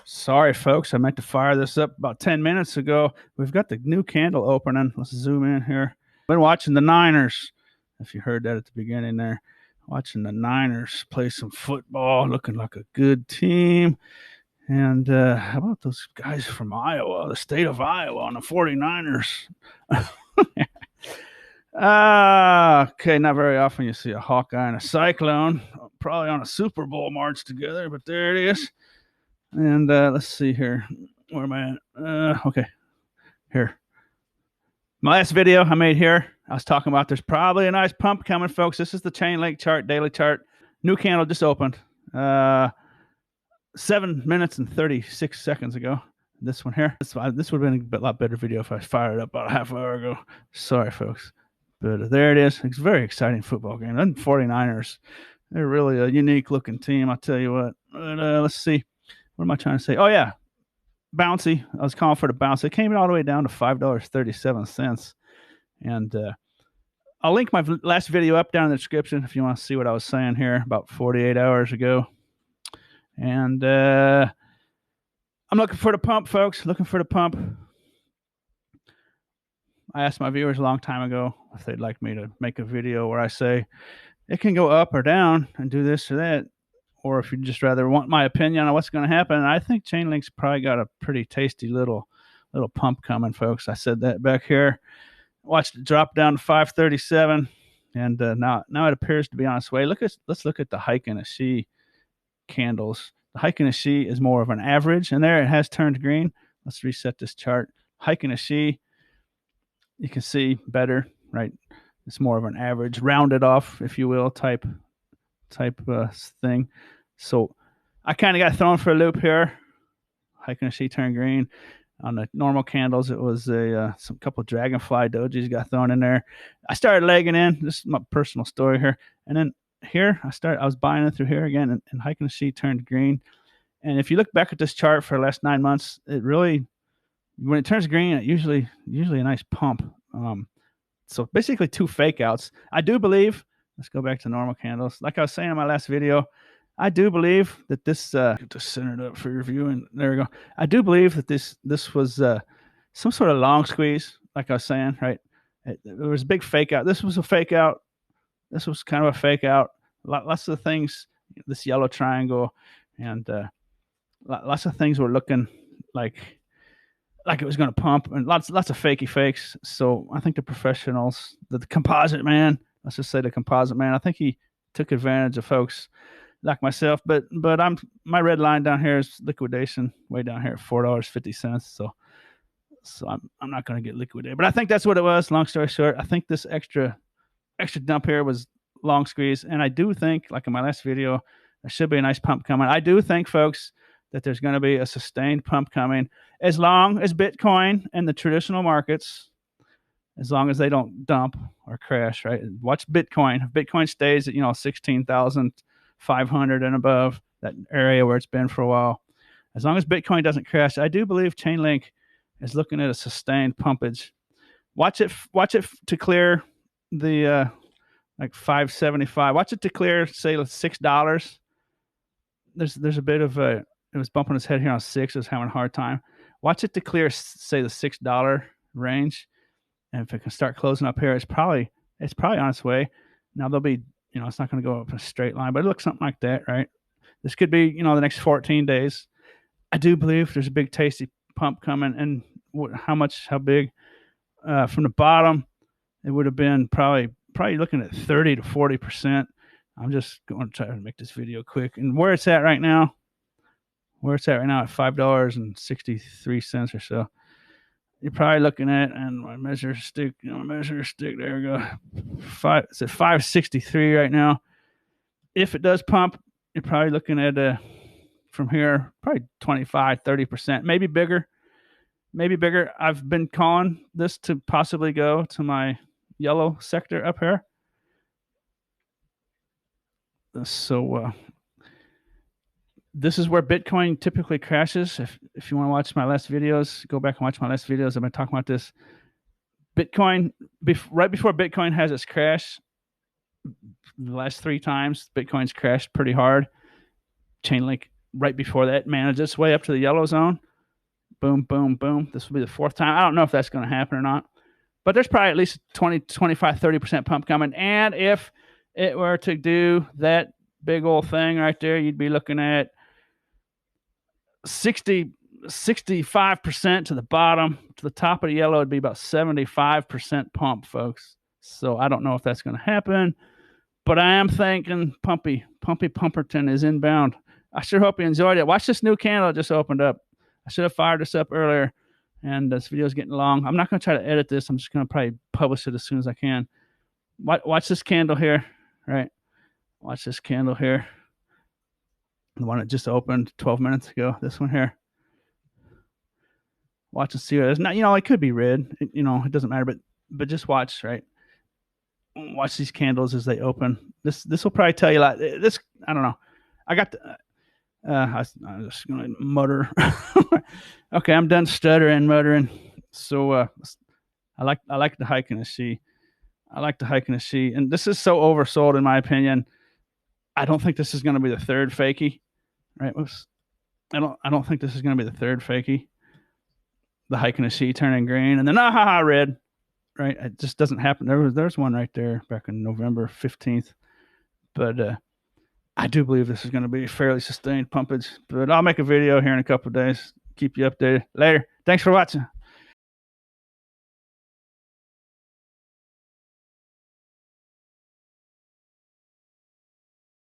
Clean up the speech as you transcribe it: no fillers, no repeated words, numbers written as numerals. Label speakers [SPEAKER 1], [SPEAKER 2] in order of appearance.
[SPEAKER 1] Sorry, folks. I meant to fire this up about 10 minutes ago. We've got the new candle opening. Let's zoom in here. Been watching the Niners, if you heard that at the beginning there. Watching the Niners play some football, looking like a good team. And how about those guys from Iowa, the state of Iowa, on the 49ers? Okay, not very often you see a Hawkeye and a Cyclone, probably on a Super Bowl march together, but there it is. And let's see here. Where am I at? Okay, here. My last video I made here, I was talking about there's probably a nice pump coming, folks. This is the Chainlink chart, daily chart. New candle just opened 7 minutes and 36 seconds ago. This one here. This would have been a lot better video if I fired it up about a half hour ago. Sorry, folks. But there it is. It's a very exciting football game. And 49ers, they're really a unique looking team, I'll tell you what. But let's see. What am I trying to say? Oh, yeah. Bouncy. I was calling for the bounce. It came all the way down to $5.37. And I'll link my last video up down in the description if you want to see what I was saying here about 48 hours ago. And I'm looking for the pump, folks. Looking for the pump. I asked my viewers a long time ago if they'd like me to make a video where I say it can go up or down and do this or that, or if you just rather want my opinion on what's going to happen. And I think Chainlink's probably got a pretty tasty little pump coming, folks. I said that back here. Watched it drop down to 537, and now it appears to be on its way. Let's look at the Heiken Ashi candles. The Heiken Ashi is more of an average, and there it has turned green. Let's reset this chart. Heiken Ashi, you can see better, right? It's more of an average, rounded off, if you will, type thing. So I kind of got thrown for a loop here. Heiken Ashi turned green. On the normal candles, it was some couple of dragonfly dojis got thrown in there. I started legging in. This is my personal story here. And then here, I was buying it through here again, and Heiken Ashi turned green. And if you look back at this chart for the last 9 months, it really, when it turns green, it usually a nice pump. So basically 2 fake outs. I do believe, let's go back to normal candles. Like I was saying in my last video, I do believe that this, get this centered up for your viewing. There we go. I do believe that this was some sort of long squeeze, like I was saying, right? There was a big fake out. This was a fake out. This was kind of a fake out. Lots of things, this yellow triangle, and lots of things were looking like it was going to pump, and lots of fakey fakes. So I think the professionals, the composite man, let's just say the composite man, I think he took advantage of folks like myself. But my red line down here is liquidation, way down here at $4.50. So I'm not going to get liquidated. But I think that's what it was. Long story short, I think this extra dump here was long squeeze, and I do think, like in my last video, there should be a nice pump coming. I do think, folks, that there's going to be a sustained pump coming as long as Bitcoin and the traditional markets, as long as they don't dump or crash, right? Watch Bitcoin. If Bitcoin stays at 16,500 and above, that area where it's been for a while, as long as Bitcoin doesn't crash, I do believe Chainlink is looking at a sustained pumpage. Watch it to clear the like 575. Watch it to clear, say, $6. There's a bit of a, it was bumping its head here on 6. It was having a hard time. Watch it to clear, say, the $6 range. And if it can start closing up here, it's probably on its way. Now there'll be, it's not going to go up a straight line, but it looks something like that, right? This could be, the next 14 days. I do believe there's a big tasty pump coming. And how big? From the bottom, it would have been probably looking at 30 to 40%. I'm just going to try to make this video quick. And where it's at right now at $5.63 or so, you're probably looking at, and my measure stick, there we go. It's at 563 right now. If it does pump, you're probably looking at from here, probably 25, 30%, maybe bigger. I've been calling this to possibly go to my yellow sector up here. So this is where Bitcoin typically crashes. If you want to watch my last videos, go back and watch my last videos. I've been talking about this. Bitcoin, right before Bitcoin has its crash, the last 3 times Bitcoin's crashed pretty hard. Chainlink right before that managed its way up to the yellow zone. Boom, boom, boom. This will be the fourth time. I don't know if that's going to happen or not, but there's probably at least 20, 25, 30% pump coming. And if it were to do that big old thing right there, you'd be looking at 65% to the bottom. To the top of the yellow, it'd be about 75% pump, folks. So I don't know if that's going to happen, but I am thinking pumpy pumperton is inbound. I sure hope you enjoyed it. Watch this new candle that just opened up. I should have fired this up earlier, and this video is getting long. I'm not going to try to edit this. I'm just going to probably publish it as soon as I can. Watch this candle here, right? Watch this candle here. The one that just opened 12 minutes ago. This one here. Watch and see what it is. Now, it could be red. It doesn't matter, but just watch, right? Watch these candles as they open. This will probably tell you a lot. This, I don't know. I got the. I'm just gonna mutter. Okay, I'm done stuttering, muttering. So I like the hike in the sea. I like the hike in the sea, and this is so oversold in my opinion. I don't think this is going to be the third fakie, right? I don't think this is going to be the third fakie. The hike in the sea turning green, and then red, right? It just doesn't happen. There's one right there back in November 15th, but I do believe this is going to be fairly sustained pumpage. But I'll make a video here in a couple of days. Keep you updated. Later. Thanks for watching.